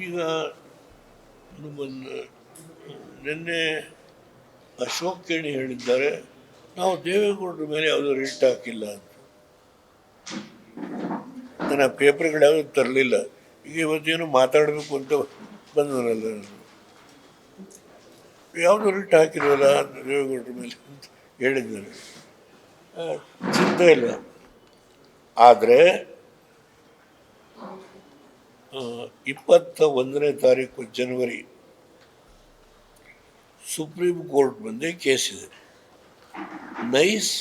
ಈಗ ನಮ್ಮನ್ನು ನಿನ್ನೆ ಅಶೋಕ್ ಕೇಣಿ ಹೇಳಿದ್ದಾರೆ, ನಾವು ದೇವೇಗೌಡರ ಮೇಲೆ ಯಾವುದೂ ರಿಟ್ ಹಾಕಿಲ್ಲ ಅಂತ. ನನ್ನ ಪೇಪರ್ಗಳು ಯಾವುದೂ ತರಲಿಲ್ಲ. ಈಗ ಇವತ್ತೇನು ಮಾತಾಡಬೇಕು ಅಂತ ಬಂದವರಲ್ಲ, ಯಾವುದು ರಿಟ್ ಹಾಕಿರೋಲ್ಲ ದೇವೇಗೌಡರ ಮೇಲೆ ಅಂತ ಹೇಳಿದ್ದಾರೆ. ಚಿಂತೆ ಇಲ್ಲ. ಆದರೆ 21ನೇ ತಾರೀಕು ಜನವರಿ ಸುಪ್ರೀಂ ಕೋರ್ಟ್ ಮುಂದೆ ಕೇಸಿದೆ. ನೈಸ್,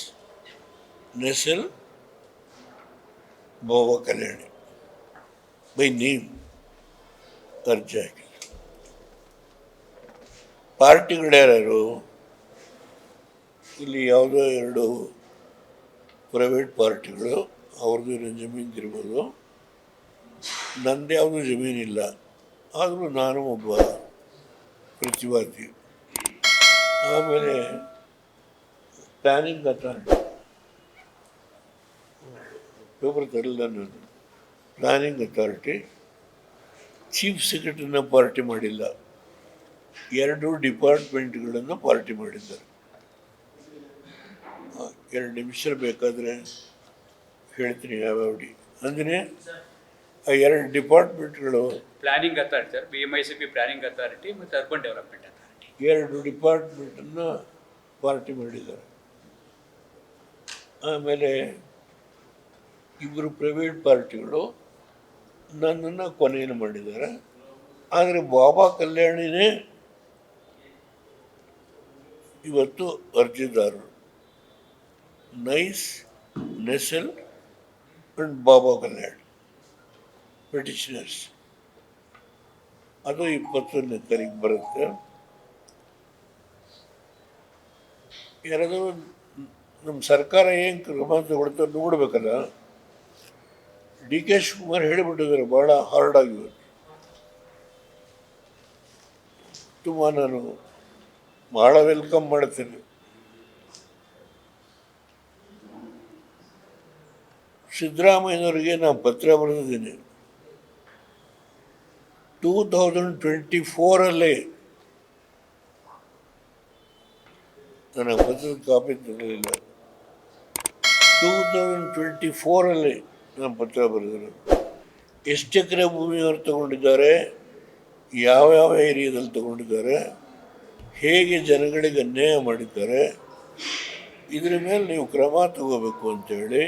ನೆಸೆಲ್, ಬಾಬಾ ಕಲ್ಯಾಣಿ ಬೈ ನೇಮ್ ಅರ್ಜಿ ಹಾಕಿದೆ. ಪಾರ್ಟಿಗಳು ಯಾರ್ಯಾರು? ಇಲ್ಲಿ ಯಾವುದೋ 2 ಪ್ರೈವೇಟ್ ಪಾರ್ಟಿಗಳು, ಅವ್ರದ್ದು ಜಮೀನು ಇರ್ಬೋದು, ನಂದು ಯಾವುದೂ ಜಮೀನಿಲ್ಲ. ಆದರೂ ನಾನು ಒಬ್ಬ ಪ್ರತಿವಾದಿ. ಆಮೇಲೆ ಪ್ಲ್ಯಾನಿಂಗ್ ಅಥಾರಿಟಿ, ಪೇಪರ್ ತರಲಿಲ್ಲ ನಾನು. ಪ್ಲ್ಯಾನಿಂಗ್ ಅಥಾರಿಟಿ ಚೀಫ್ ಸೆಕ್ರೆಟರಿನ ಪಾರ್ಟಿ ಮಾಡಿಲ್ಲ, 2 ಡಿಪಾರ್ಟ್ಮೆಂಟ್ಗಳನ್ನು ಪಾರ್ಟಿ ಮಾಡಿದ್ದಾರೆ. 2 ನಿಮಿಷ ಬೇಕಾದರೆ ಹೇಳ್ತೀನಿ ಯಾವ್ಯಾವ ಅಂದರೆ ಆ 2 ಡಿಪಾರ್ಟ್ಮೆಂಟ್ಗಳು planning authority sir, BMICP planning authority ಮತ್ತು ಅರ್ಬನ್ ಡೆವಲಪ್ಮೆಂಟ್ ಅಥಾರಿಟಿ 2 ಡಿಪಾರ್ಟ್ಮೆಂಟನ್ನು ಪಾರ್ಟಿ ಮಾಡಿದ್ದಾರೆ. ಆಮೇಲೆ 2 ಪ್ರೈವೇಟ್ ಪಾರ್ಟಿಗಳು ನನ್ನನ್ನು ಕೊನೆಯನ್ನು ಮಾಡಿದ್ದಾರೆ. ಆದರೆ ಬಾಬಾ ಕಲ್ಯಾಣಿನೇ ಇವತ್ತು ಅರ್ಜಿದಾರರು. Nice, ನೆಸೆಲ್ and Baba Kalyan petitioners. ಅದು 21ನೇ ತಾರೀಕು ಬರುತ್ತೆ. ಯಾರಾದರೂ ನಮ್ಮ ಸರ್ಕಾರ ಏನು ಕ್ರಮ ತಗೊಳ್ತಾ ನೋಡ್ಬೇಕಲ್ಲ. DK ಶಿವಕುಮಾರ್ ಹೇಳಿಬಿಟ್ಟಿದ್ದಾರೆ ಭಾಳ ಹಾರ್ಡಾಗಿ. ತುಂಬ ನಾನು ಭಾಳ ವೆಲ್ಕಮ್ ಮಾಡ್ತೇನೆ. ಸಿದ್ದರಾಮಯ್ಯನವರಿಗೆ ನಾನು ಪತ್ರ ಬರೆದಿದ್ದೀನಿ. 2024 ನನ್ನ ಪತ್ರದ ಕಾಪಿ ತರಲಿಲ್ಲ. 2024 ನಾನು ಪತ್ರ ಬರೆದಿರೋದು. ಎಷ್ಟು ಎಕರೆ ಭೂಮಿಯವರು ತಗೊಂಡಿದ್ದಾರೆ, ಯಾವ್ಯಾವ ಏರಿಯಾದಲ್ಲಿ ತಗೊಂಡಿದ್ದಾರೆ, ಹೇಗೆ ಜನಗಳಿಗೆ ಅನ್ಯಾಯ ಮಾಡಿದ್ದಾರೆ, ಇದರ ಮೇಲೆ ನೀವು ಕ್ರಮ ತಗೋಬೇಕು ಅಂತೇಳಿ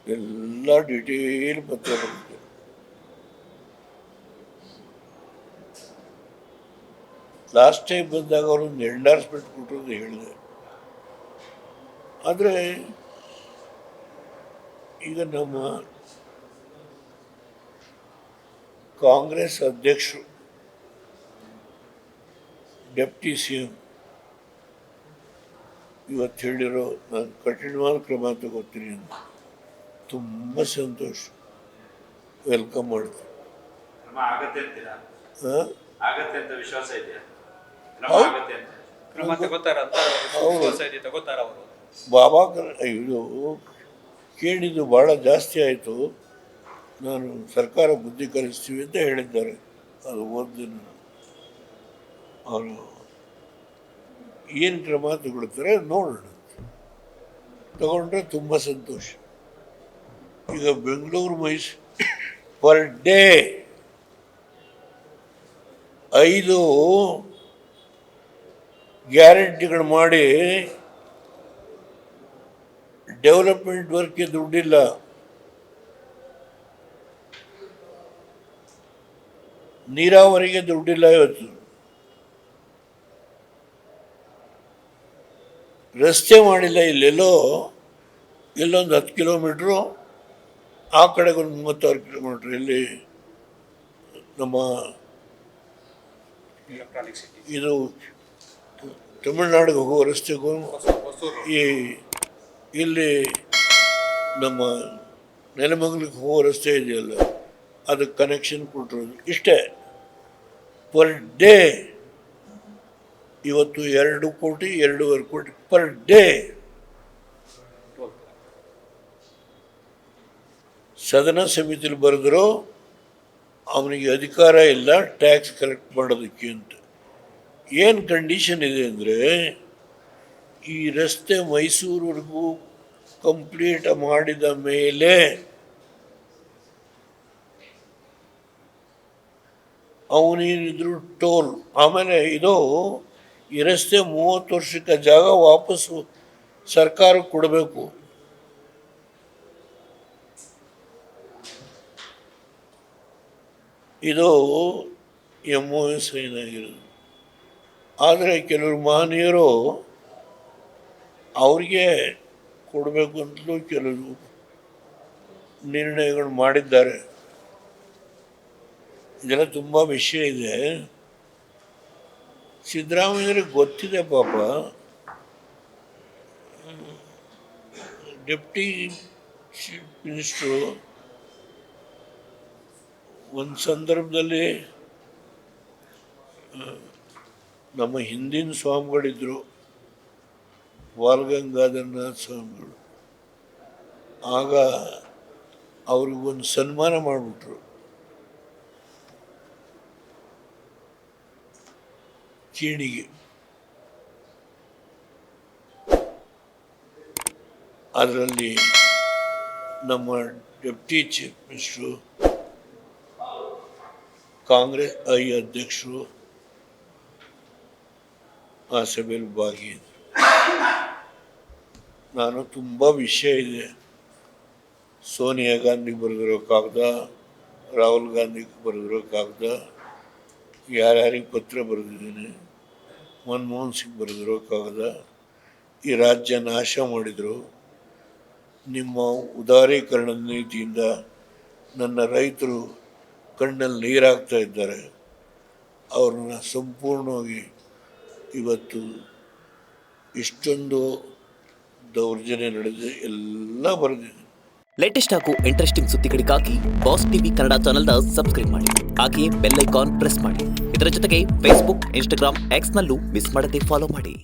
ಎಲ್ಲ ಡಿಟೇಲ್ ಪತ್ರ ಬರುತ್ತೆ. ಲಾಸ್ಟ್ ಟೈಮ್ ಬಂದಾಗ ಅವರೊಂದು ಎಂಡಾರ್ಸ್ಮೆಂಟ್ ಕೊಟ್ಟರು ಅಂತ ಹೇಳಿದೆ. ಆದರೆ ಈಗ ನಮ್ಮ ಕಾಂಗ್ರೆಸ್ ಅಧ್ಯಕ್ಷರು, ಡೆಪ್ಟಿ CM ಇವತ್ತು ಹೇಳಿರೋ ನಾನು ಕಠಿಣವಾದ ಕ್ರಮ ತಗೋತೀನಿ ಅಂತ. ತುಂಬ ಸಂತೋಷ, ವೆಲ್ಕಮ್ ಮಾಡ್ತೀನಿ. ಬಾಬಾ ಇದು ಕೇಳಿದ್ದು ಭಾಳ ಜಾಸ್ತಿ ಆಯಿತು. ನಾನು ಸರ್ಕಾರ ಬುದ್ಧಿ ಕಲಿಸ್ತೀವಿ ಅಂತ ಹೇಳಿದ್ದಾರೆ. ಅದು ಓದಿನ ಅವರು ಏನು ಕ್ರಮ ತಗೊಳ್ತಾರೆ ನೋಡೋಣ. ತಗೊಂಡ್ರೆ ತುಂಬ ಸಂತೋಷ. ಈಗ ಬೆಂಗಳೂರು ಮೈಸೂರು ಪರ್ ಡೇ 5 ಗ್ಯಾರಂಟಿಗಳು ಮಾಡಿ ಡೆವಲಪ್ಮೆಂಟ್ ವರ್ಕ್ಗೆ ದುಡ್ಡಿಲ್ಲ. ನೀರಾವರಿಗೆ ದುಡ್ಡಿಲ್ಲ. ಇವತ್ತು ರಸ್ತೆ ಮಾಡಿಲ್ಲ. ಎಲ್ಲೊಂದು 10 ಕಿಲೋಮೀಟ್ರು, ಆ ಕಡೆಗೆ ಒಂದು 36 ಕಿಲೋಮೀಟ್ರ್. ಇಲ್ಲಿ ನಮ್ಮ ಇದು ತಮಿಳ್ನಾಡಿಗೆ ಹೋಗುವ ರಸ್ತೆಗೂ ಇಲ್ಲಿ ನಮ್ಮ ನೆಲಮಂಗಲಕ್ಕೆ ಹೋಗೋ ರಸ್ತೆ ಇದೆಯಲ್ಲ, ಅದಕ್ಕೆ ಕನೆಕ್ಷನ್ ಕೊಟ್ಟಿರೋದು. ಇಷ್ಟೇ ಪರ್ ಡೇ. ಇವತ್ತು 2 ಕೋಟಿ 2.5 ಕೋಟಿ ಪರ್ ಡೇ. ಸದನ ಸಮಿತಿಲಿ ಬರೆದ್ರು ಅವನಿಗೆ ಅಧಿಕಾರ ಇಲ್ಲ ಟ್ಯಾಕ್ಸ್ ಕಲೆಕ್ಟ್ ಮಾಡೋದಕ್ಕೆ ಅಂತ. ಏನು ಕಂಡೀಷನ್ ಇದೆ ಅಂದರೆ, ಈ ರಸ್ತೆ ಮೈಸೂರುವರೆಗೂ ಕಂಪ್ಲೀಟ್ ಮಾಡಿದ ಮೇಲೆ ಅವನೇನಿದ್ರು ಟೋಲ್, ಆಮೇಲೆ ಇದು ಈ ರಸ್ತೆ 30 ವರ್ಷಕ್ಕೆ ಜಾಗ ವಾಪಸ್ಸು ಸರ್ಕಾರಕ್ಕೆ ಕೊಡಬೇಕು. ಇದು MOU ಸೈನ್ ಆಗಿರೋದು. ಆದರೆ ಕೆಲವರು ಮಹನೀಯರು ಅವ್ರಿಗೆ ಕೊಡಬೇಕು ಅಂತಲೂ ಕೆಲವು ನಿರ್ಣಯಗಳು ಮಾಡಿದ್ದಾರೆ. ಇದೆಲ್ಲ ತುಂಬ ವಿಷಯ ಇದೆ. ಸಿದ್ದರಾಮಯ್ಯರಿಗೆ ಗೊತ್ತಿದೆ ಪಾಪ. ಡೆಪ್ಟಿ ಚೀಫ್ ಮಿನಿಸ್ಟ್ರು ಒಂದು ಸಂದರ್ಭದಲ್ಲಿ ನಮ್ಮ ಹಿಂದಿನ ಸ್ವಾಮಿಗಳಿದ್ದರು, ಬಾಲಗಂಗಾಧರನಾಥ ಸ್ವಾಮಿಗಳು. ಆಗ ಅವ್ರಿಗೊಂದು ಸನ್ಮಾನ ಮಾಡಿಬಿಟ್ರು. ಚೀಣಿಗೆ ಅದರಲ್ಲಿ ನಮ್ಮ ಡೆಪ್ಟಿ ಚೀಫ್ ಮಿನಿಸ್ಟ್ರು, ಕಾಂಗ್ರೆಸ್ ಅಧ್ಯಕ್ಷರು ಆ ಸಭೆಯಲ್ಲಿ ಭಾಗಿಯಾದರು. ನಾನು ತುಂಬ ವಿಷಯ ಇದೆ, ಸೋನಿಯಾ ಗಾಂಧಿ ಬರೆದಿರೋ ಕಾಗದ, ರಾಹುಲ್ ಗಾಂಧಿಗೆ ಬರೆದಿರೋ ಕಾಗದ, ಯಾರ್ಯಾರಿಗೆ ಪತ್ರ ಬರೆದಿದ್ದೀನಿ, ಮನಮೋಹನ್ ಸಿಂಗ್ ಬರೆದಿರೋ ಕಾಗದ. ಈ ರಾಜ್ಯ ನಾಶ ಮಾಡಿದರು. ನಿಮ್ಮ ಉದಾರೀಕರಣದ ನೀತಿಯಿಂದ ನನ್ನ ರೈತರು ಕಣ್ಣಲ್ಲಿ ನೀರಾಗ್ತಾ ಇದ್ದಾರೆ. ಅವ್ರನ್ನ ಸಂಪೂರ್ಣವಾಗಿ ಇವತ್ತು ಇಷ್ಟೊಂದು ದೌರ್ಜನ್ಯ ನಡೆದಿದೆ, ಎಲ್ಲ ಬರೆದಿದೆ. ಲೇಟೆಸ್ಟ್ ಹಾಗೂ ಇಂಟ್ರೆಸ್ಟಿಂಗ್ ಸುದ್ದಿಗಳಿಗಾಗಿ ಬಾಸ್ ಟಿವಿ ಕನ್ನಡ ಚಾನೆಲ್ನ ಸಬ್ಸ್ಕ್ರೈಬ್ ಮಾಡಿ. ಹಾಗೆಯೇ ಬೆಲ್ ಐಕಾನ್ ಪ್ರೆಸ್ ಮಾಡಿ. ಇದರ ಜೊತೆಗೆ ಫೇಸ್ಬುಕ್, ಇನ್ಸ್ಟಾಗ್ರಾಮ್, ಎಕ್ಸ್ನಲ್ಲೂ ಮಿಸ್ ಮಾಡದೆ ಫಾಲೋ ಮಾಡಿ.